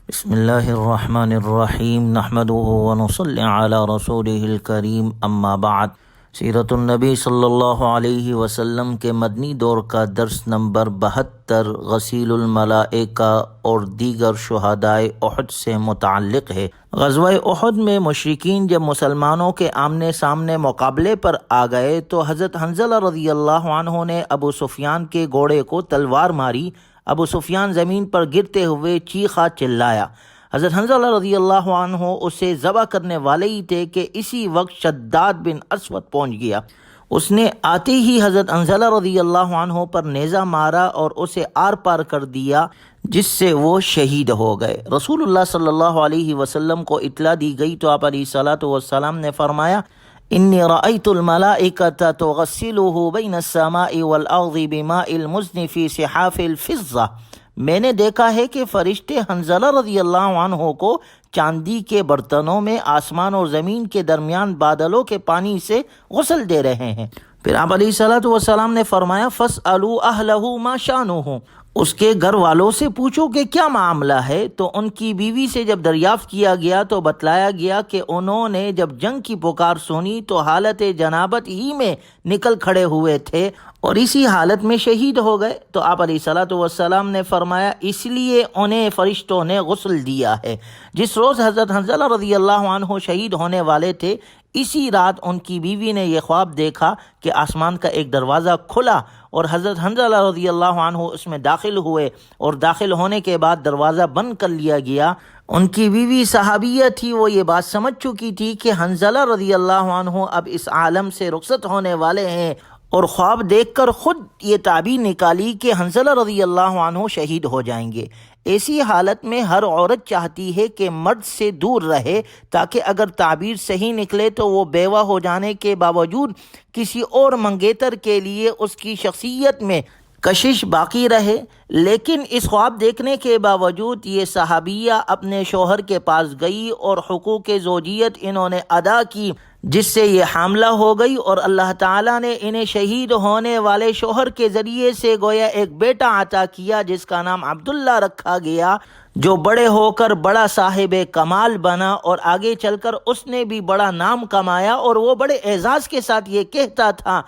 بسم اللہ الرحمن الرحیم نحمده ونصلی علی رسوله الکریم اما بعد۔ سیرت النبی صلی اللہ علیہ وسلم کے مدنی دور کا درس نمبر 72 غسیل الملائکہ اور دیگر شہدائے احد سے متعلق ہے۔ غزوہ احد میں مشرکین جب مسلمانوں کے آمنے سامنے مقابلے پر آ گئے تو حضرت حنظلہ رضی اللہ عنہ نے ابو سفیان کے گھوڑے کو تلوار ماری۔ ابو سفیان زمین پر گرتے ہوئے چیخا چلایا۔ حضرت حنظلہ رضی اللہ عنہ اسے ذبح کرنے والے ہی تھے کہ اسی وقت شداد بن اسود پہنچ گیا۔ اس نے آتے ہی حضرت حنظلہ رضی اللہ عنہ پر نیزہ مارا اور اسے آر پار کر دیا، جس سے وہ شہید ہو گئے۔ رسول اللہ صلی اللہ علیہ وسلم کو اطلاع دی گئی تو آپ علیہ الصلاۃ والسلام نے فرمایا، انی رأیت الملائکۃ تغسلہ بین السماء والارض بماء المزن فی صحاف الفضہ۔ میں نے دیکھا ہے کہ فرشتے حنظلہ رضی اللہ عنہ کو چاندی کے برتنوں میں آسمان اور زمین کے درمیان بادلوں کے پانی سے غسل دے رہے ہیں۔ پھر آپ علیہ الصلاۃ والسلام نے فرمایا، فاسألوا اہلہ ما شانہ، اس کے گھر والوں سے پوچھو کہ کیا معاملہ ہے۔ تو ان کی بیوی سے جب دریافت کیا گیا تو بتلایا گیا کہ انہوں نے جب جنگ کی پکار سنی تو حالت جنابت ہی میں نکل کھڑے ہوئے تھے اور اسی حالت میں شہید ہو گئے۔ تو آپ علیہ الصلاۃ والسلام نے فرمایا، اس لیے انہیں فرشتوں نے غسل دیا ہے۔ جس روز حضرت حنظلہ رضی اللہ عنہ شہید ہونے والے تھے، اسی رات ان کی بیوی نے یہ خواب دیکھا کہ آسمان کا ایک دروازہ کھلا اور حضرت حنظلہ رضی اللہ عنہ اس میں داخل ہوئے، اور داخل ہونے کے بعد دروازہ بند کر لیا گیا۔ ان کی بیوی صحابیہ تھی، وہ یہ بات سمجھ چکی تھی کہ حنظلہ رضی اللہ عنہ اب اس عالم سے رخصت ہونے والے ہیں، اور خواب دیکھ کر خود یہ تعبیر نکالی کہ حنظلہ رضی اللہ عنہ شہید ہو جائیں گے۔ ایسی حالت میں ہر عورت چاہتی ہے کہ مرد سے دور رہے، تاکہ اگر تعبیر صحیح نکلے تو وہ بیوہ ہو جانے کے باوجود کسی اور منگیتر کے لیے اس کی شخصیت میں کشش باقی رہے۔ لیکن اس خواب دیکھنے کے باوجود یہ صحابیہ اپنے شوہر کے پاس گئی اور حقوق زوجیت انہوں نے ادا کی، جس سے یہ حاملہ ہو گئی، اور اللہ تعالیٰ نے انہیں شہید ہونے والے شوہر کے ذریعے سے گویا ایک بیٹا عطا کیا، جس کا نام عبداللہ رکھا گیا، جو بڑے ہو کر بڑا صاحب کمال بنا، اور آگے چل کر اس نے بھی بڑا نام کمایا، اور وہ بڑے اعزاز کے ساتھ یہ کہتا تھا،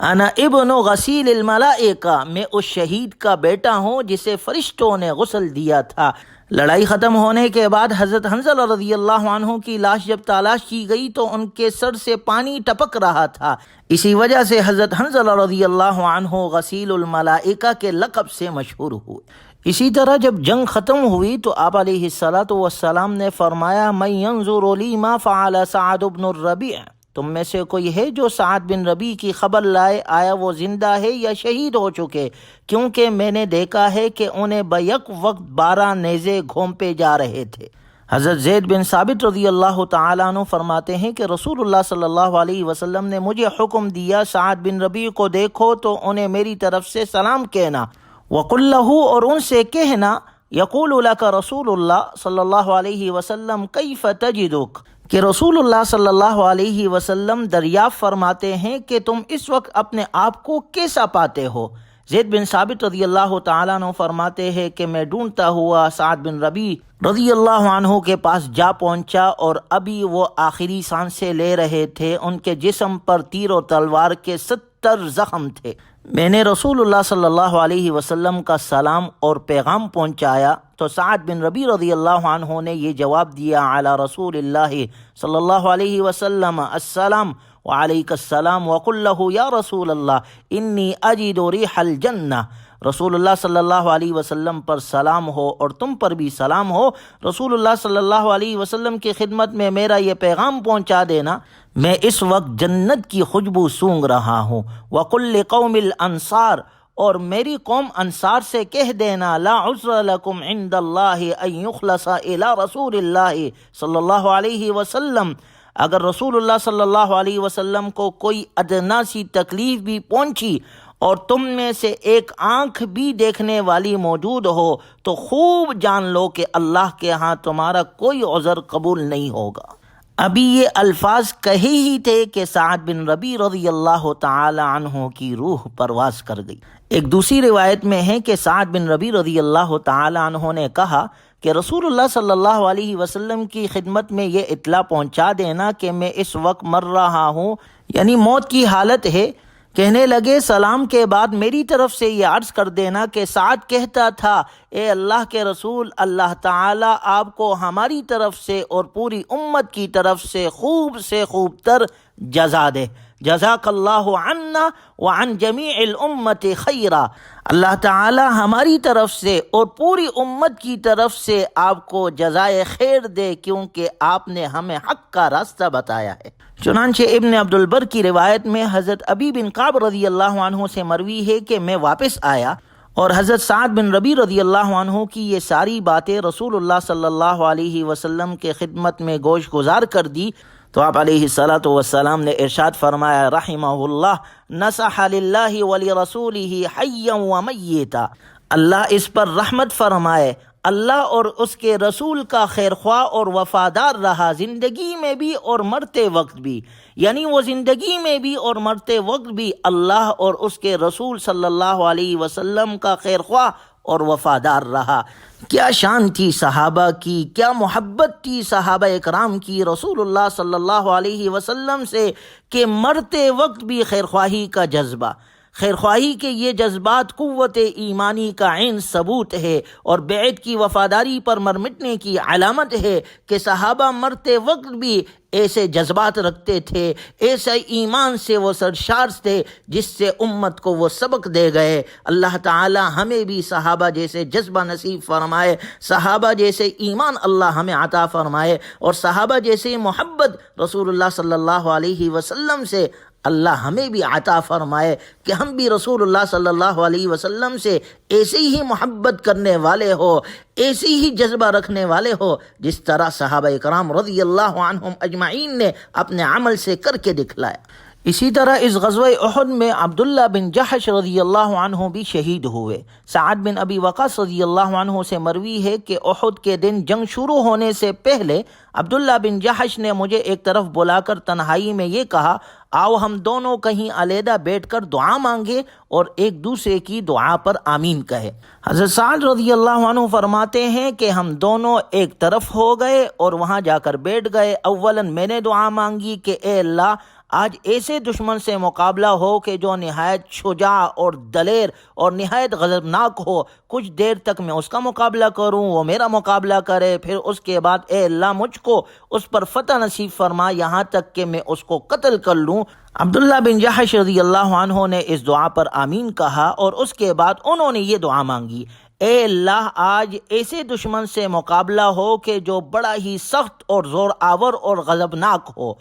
انا ابن غسیل الملائکہ، میں اس شہید کا بیٹا ہوں جسے فرشتوں نے غسل دیا تھا۔ لڑائی ختم ہونے کے بعد حضرت حنظلہ رضی اللہ عنہ کی لاش جب تلاش کی گئی تو ان کے سر سے پانی ٹپک رہا تھا۔ اسی وجہ سے حضرت حنظلہ رضی اللہ عنہ غسیل الملائکہ کے لقب سے مشہور ہوئے۔ اسی طرح جب جنگ ختم ہوئی تو آپ علیہ الصلاۃ والسلام نے فرمایا، من ینظر لی ما فعل سعد بن الربیع، تم میں سے کوئی ہے جو سعد بن ربیع کی خبر لائے، آیا وہ زندہ ہے یا شہید ہو چکے، کیونکہ میں نے دیکھا ہے کہ انہیں بیک وقت 12 نیزے گھونپے جا رہے تھے۔ حضرت زید بن ثابت رضی اللہ تعالیٰ عنہ فرماتے ہیں کہ رسول اللہ صلی اللہ علیہ وسلم نے مجھے حکم دیا، سعد بن ربیع کو دیکھو تو انہیں میری طرف سے سلام کہنا، وقل لہ، اور ان سے کہنا، یقول لک رسول اللہ صلی اللہ علیہ وسلم کیف تجدک، کہ رسول اللہ صلی اللہ علیہ وسلم دریافت فرماتے ہیں کہ تم اس وقت اپنے آپ کو کیسا پاتے ہو۔ زید بن ثابت رضی اللہ تعالیٰ عنہ فرماتے ہیں کہ میں ڈھونڈتا ہوا سعد بن ربیع رضی اللہ عنہ کے پاس جا پہنچا، اور ابھی وہ آخری سانسیں لے رہے تھے۔ ان کے جسم پر تیر و تلوار کے 70 زخم تھے۔ میں نے رسول اللہ صلی اللہ علیہ وسلم کا سلام اور پیغام پہنچایا تو سعد بن ربیع رضی اللہ عنہ نے یہ جواب دیا، علی رسول اللہ صلی اللہ علیہ وسلم السلام وعلیک السلام، وقل لہ یا رسول اللہ انی اجد ریح الجنہ، رسول اللہ صلی اللہ علیہ وسلم پر سلام ہو اور تم پر بھی سلام ہو۔ رسول اللہ صلی اللہ علیہ وسلم کی خدمت میں میرا یہ پیغام پہنچا دینا، میں اس وقت جنت کی خوشبو سونگھ رہا ہوں۔ وقل لقوم الانصار، اور میری قوم انصار سے کہہ دینا، لا عذر لکم عند اللہ ان یخلص الی رسول اللہ صلی اللہ علیہ وسلم، اگر رسول اللہ صلی اللہ علیہ وسلم کو کوئی ادنا سی تکلیف بھی پہنچی اور تم میں سے ایک آنکھ بھی دیکھنے والی موجود ہو تو خوب جان لو کہ اللہ کے ہاں تمہارا کوئی عذر قبول نہیں ہوگا۔ ابھی یہ الفاظ کہے ہی تھے کہ سعد بن ربیع رضی اللہ تعالی عنہ کی روح پرواز کر گئی۔ ایک دوسری روایت میں ہے کہ سعد بن ربیع رضی اللہ تعالی عنہ نے کہا کہ رسول اللہ صلی اللہ علیہ وسلم کی خدمت میں یہ اطلاع پہنچا دینا کہ میں اس وقت مر رہا ہوں، یعنی موت کی حالت ہے۔ کہنے لگے سلام کے بعد میری طرف سے یہ عرض کر دینا کہ سعد کہتا تھا اے اللہ کے رسول، اللہ تعالیٰ آپ کو ہماری طرف سے اور پوری امت کی طرف سے خوب تر جزا دے، جزاک اللہ عنا وعن جمیع الامت خیرا۔ اللہ تعالی ہماری طرف سے اور پوری امت کی طرف سے آپ کو جزائے خیر دے، کیونکہ آپ نے ہمیں حق کا راستہ بتایا ہے۔ چنانچہ ابن عبد البر کی روایت میں حضرت ابی بن کعب رضی اللہ عنہ سے مروی ہے کہ میں واپس آیا اور حضرت سعد بن ربیع رضی اللہ عنہ کی یہ ساری باتیں رسول اللہ صلی اللہ علیہ وسلم کے خدمت میں گوش گزار کر دی تو آپ علیہ الصلاۃ والسلام نے ارشاد فرمایا رحمہ اللہ نصح للہ ولرسولہ حیا ومیتا، اللہ اس پر رحمت فرمائے، اللہ اور اس کے رسول کا خیرخواہ اور وفادار رہا زندگی میں بھی اور مرتے وقت بھی، یعنی وہ زندگی میں بھی اور مرتے وقت بھی اللہ اور اس کے رسول صلی اللہ علیہ وسلم کا خیرخواہ اور وفادار رہا۔ کیا شان تھی صحابہ کی، کیا محبت تھی صحابہ اکرام کی رسول اللہ صلی اللہ علیہ وسلم سے کہ مرتے وقت بھی خیرخواہی کا جذبہ، خیرخواہی کے یہ جذبات قوت ایمانی کا عین ثبوت ہے اور بیعت کی وفاداری پر مر مٹنے کی علامت ہے کہ صحابہ مرتے وقت بھی ایسے جذبات رکھتے تھے، ایسے ایمان سے وہ سرشار تھے جس سے امت کو وہ سبق دے گئے۔ اللہ تعالی ہمیں بھی صحابہ جیسے جذبہ نصیب فرمائے، صحابہ جیسے ایمان اللہ ہمیں عطا فرمائے اور صحابہ جیسے محبت رسول اللہ صلی اللہ علیہ وسلم سے اللہ ہمیں بھی عطا فرمائے کہ ہم بھی رسول اللہ صلی اللہ علیہ وسلم سے ایسی ہی محبت کرنے والے ہو، ایسی ہی جذبہ رکھنے والے ہو جس طرح صحابہ اکرام رضی اللہ عنہم اجمعین نے اپنے عمل سے کر کے دکھلایا۔ اسی طرح اس غزوہ احد میں عبداللہ بن جحش رضی اللہ عنہ بھی شہید ہوئے۔ سعد بن ابی وقاص رضی اللہ عنہ سے مروی ہے کہ احد کے دن جنگ شروع ہونے سے پہلے عبداللہ بن جحش نے مجھے ایک طرف بلا کر تنہائی میں یہ کہا آؤ ہم دونوں کہیں علیحدہ بیٹھ کر دعا مانگے اور ایک دوسرے کی دعا پر آمین کہے۔ حضرت سعد رضی اللہ عنہ فرماتے ہیں کہ ہم دونوں ایک طرف ہو گئے اور وہاں جا کر بیٹھ گئے۔ اولاً میں نے دعا مانگی کہ اے اللہ آج ایسے دشمن سے مقابلہ ہو کہ جو نہایت شجاع اور دلیر اور نہایت غضبناک ہو، کچھ دیر تک میں اس کا مقابلہ کروں، وہ میرا مقابلہ کرے، پھر اس کے بعد اے اللہ مجھ کو اس پر فتح نصیب فرما یہاں تک کہ میں اس کو قتل کر لوں۔ عبداللہ بن جحش رضی اللہ عنہ نے اس دعا پر آمین کہا اور اس کے بعد انہوں نے یہ دعا مانگی اے اللہ آج ایسے دشمن سے مقابلہ ہو کہ جو بڑا ہی سخت اور زور آور اور غضبناک ہو،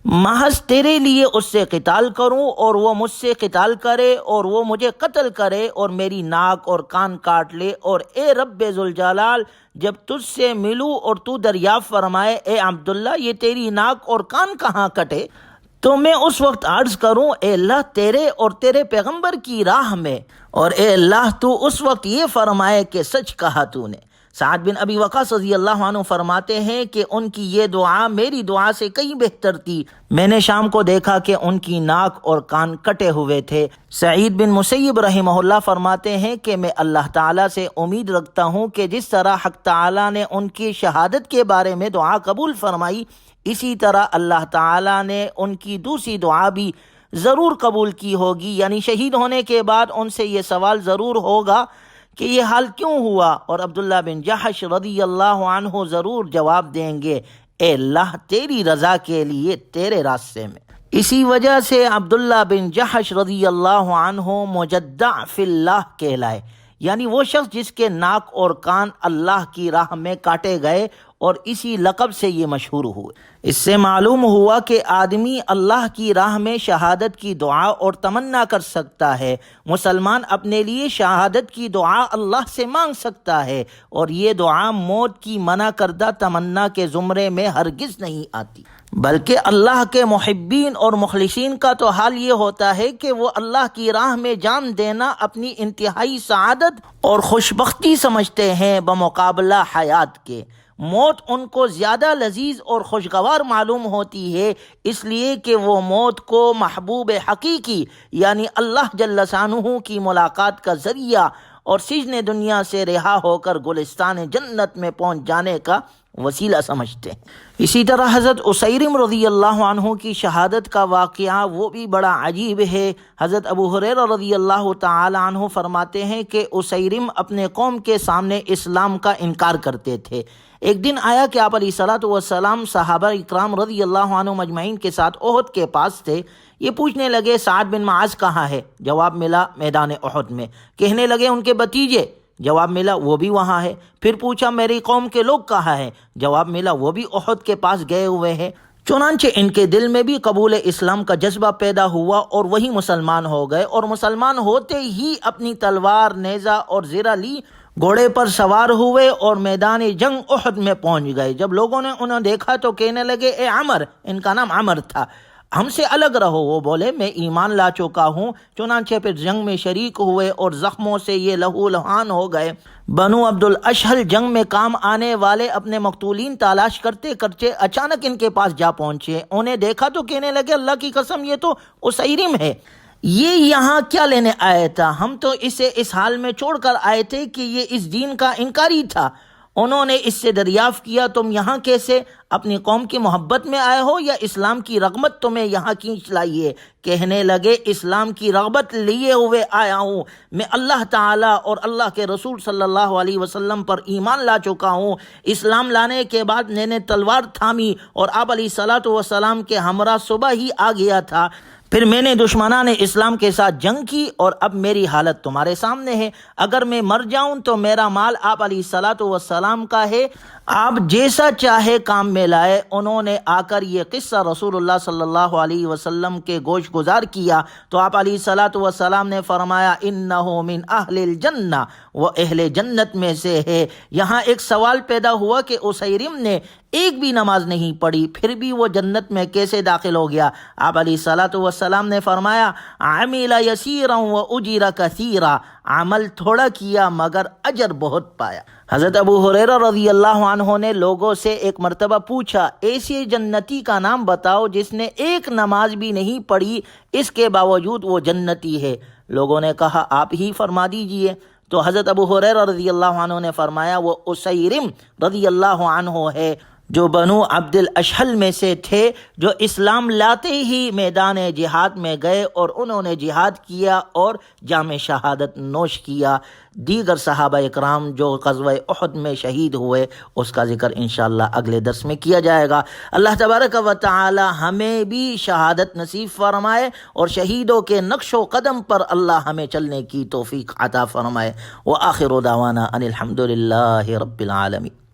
محض تیرے لیے اس سے قتال کروں اور وہ مجھ سے قتال کرے اور وہ مجھے قتل کرے اور میری ناک اور کان کاٹ لے، اور اے رب ذوالجلال جب تجھ سے ملوں اور تو دریافت فرمائے اے عبداللہ یہ تیری ناک اور کان کہاں کٹے، تو میں اس وقت عرض کروں اے اللہ تیرے اور تیرے پیغمبر کی راہ میں، اور اے اللہ تو اس وقت یہ فرمائے کہ سچ کہا تو نے۔ سعد بن ابی وقاص رضی اللہ عنہ فرماتے ہیں کہ ان کی یہ دعا میری دعا سے کئی بہتر تھی۔ میں نے شام کو دیکھا کہ ان کی ناک اور کان کٹے ہوئے تھے۔ سعید بن مسیب رحمہ اللہ فرماتے ہیں کہ میں اللہ تعالیٰ سے امید رکھتا ہوں کہ جس طرح حق تعالیٰ نے ان کی شہادت کے بارے میں دعا قبول فرمائی، اسی طرح اللہ تعالیٰ نے ان کی دوسری دعا بھی ضرور قبول کی ہوگی، یعنی شہید ہونے کے بعد ان سے یہ سوال ضرور ہوگا کہ یہ حال کیوں ہوا، اور عبداللہ بن جحش رضی اللہ عنہ ضرور جواب دیں گے اے اللہ تیری رضا کے لیے تیرے راستے میں۔ اسی وجہ سے عبداللہ بن جحش رضی اللہ عنہ مجدع فی اللہ کہلائے، یعنی وہ شخص جس کے ناک اور کان اللہ کی راہ میں کاٹے گئے، اور اسی لقب سے یہ مشہور ہوئے۔ اس سے معلوم ہوا کہ آدمی اللہ کی راہ میں شہادت کی دعا اور تمنا کر سکتا ہے، مسلمان اپنے لیے شہادت کی دعا اللہ سے مانگ سکتا ہے، اور یہ دعا موت کی منع کردہ تمنا کے زمرے میں ہرگز نہیں آتی، بلکہ اللہ کے محبین اور مخلصین کا تو حال یہ ہوتا ہے کہ وہ اللہ کی راہ میں جان دینا اپنی انتہائی سعادت اور خوشبختی سمجھتے ہیں بمقابلہ حیات کے۔ موت ان کو زیادہ لذیذ اور خوشگوار معلوم ہوتی ہے، اس لیے کہ وہ موت کو محبوب حقیقی یعنی اللہ جل شانہ کی ملاقات کا ذریعہ اور سجن دنیا سے رہا ہو کر گلستان جنت میں پہنچ جانے کا وسیلہ سمجھتے ہیں۔ اسی طرح حضرت اسیرم رضی اللہ عنہ کی شہادت کا واقعہ وہ بھی بڑا عجیب ہے۔ حضرت ابو ہریرہ رضی اللہ تعالی عنہ فرماتے ہیں کہ اسیرم اپنے قوم کے سامنے اسلام کا انکار کرتے تھے۔ ایک دن آیا کہ آپ علیہ الصلوۃ والسلام صحابہ اکرام رضی اللہ عنہم اجمعین کے ساتھ احد کے پاس تھے۔ یہ پوچھنے لگے سعد بن معاذ کہاں ہے؟ جواب ملا میدان احد میں۔ کہنے لگے ان کے بھتیجے؟ جواب ملا وہ بھی وہاں ہے۔ پھر پوچھا میری قوم کے لوگ کہاں ہیں؟ جواب ملا وہ بھی احد کے پاس گئے ہوئے ہیں۔ چنانچہ ان کے دل میں بھی قبول اسلام کا جذبہ پیدا ہوا اور وہی مسلمان ہو گئے، اور مسلمان ہوتے ہی اپنی تلوار، نیزہ اور زرہ لی گھوڑے پر سوار ہوئے اور میدان جنگ احد میں پہنچ گئے۔ جب لوگوں نے انہیں دیکھا تو کہنے لگے اے عمر، ان کا نام عمر تھا، ہم سے الگ رہو۔ وہ بولے میں ایمان لا چکا ہوں۔ چنانچہ پھر جنگ میں شریک ہوئے اور زخموں سے یہ لہو لہان ہو گئے۔ بنو عبد الاشہل جنگ میں کام آنے والے اپنے مقتولین تلاش کرتے کرتے اچانک ان کے پاس جا پہنچے۔ انہیں دیکھا تو کہنے لگے اللہ کی قسم یہ تو اسیرم ہے، یہ یہاں کیا لینے آیا تھا؟ ہم تو اسے اس حال میں چھوڑ کر آئے تھے کہ یہ اس دین کا انکاری تھا۔ انہوں نے اس سے دریافت کیا تم یہاں کیسے؟ اپنی قوم کی محبت میں آئے ہو یا اسلام کی رغبت تمہیں یہاں کھینچ لائی ہے؟ کہنے لگے اسلام کی رغبت لیے ہوئے آیا ہوں، میں اللہ تعالیٰ اور اللہ کے رسول صلی اللہ علیہ وسلم پر ایمان لا چکا ہوں۔ اسلام لانے کے بعد میں نے تلوار تھامی اور آپ علیہ الصلوۃ والسلام کے ہمراہ صبح ہی آ گیا تھا۔ پھر میں نے دشمنان اسلام کے ساتھ جنگ کی اور اب میری حالت تمہارے سامنے ہے۔ اگر میں مر جاؤں تو میرا مال آپ علیہ الصلوۃ والسلام کا ہے، آپ جیسا چاہے کام میں لائے۔ انہوں نے آ کر یہ قصہ رسول اللہ صلی اللہ علیہ وسلم کے گوش گزار کیا تو آپ علیہ الصلوۃ والسلام نے فرمایا انہ من اہل الجنہ، وہ اہل جنت میں سے ہے۔ یہاں ایک سوال پیدا ہوا کہ اسیرم نے ایک بھی نماز نہیں پڑھی، پھر بھی وہ جنت میں کیسے داخل ہو گیا؟ آپ علیہ الصلوۃ والسلام نے فرمایا عمل یسیرا واجر کثیرا، عمل تھوڑا کیا مگر اجر بہت پایا۔ حضرت ابو ہریرہ رضی اللہ عنہ نے لوگوں سے ایک مرتبہ پوچھا ایسے جنتی کا نام بتاؤ جس نے ایک نماز بھی نہیں پڑھی، اس کے باوجود وہ جنتی ہے۔ لوگوں نے کہا آپ ہی فرما دیجئے۔ تو حضرت ابو ہریرہ رضی اللہ عنہ نے فرمایا وہ اسیرم رضی اللہ عنہ ہے جو بنو عبد الاشہل میں سے تھے، جو اسلام لاتے ہی میدان جہاد میں گئے اور انہوں نے جہاد کیا اور جام شہادت نوش کیا۔ دیگر صحابہ اکرام جو غزوہ احد میں شہید ہوئے اس کا ذکر انشاءاللہ اگلے درس میں کیا جائے گا۔ اللہ تبارک و تعالی ہمیں بھی شہادت نصیب فرمائے اور شہیدوں کے نقش و قدم پر اللہ ہمیں چلنے کی توفیق عطا فرمائے۔ وآخر دعوانا ان الحمد للہ رب العالمین۔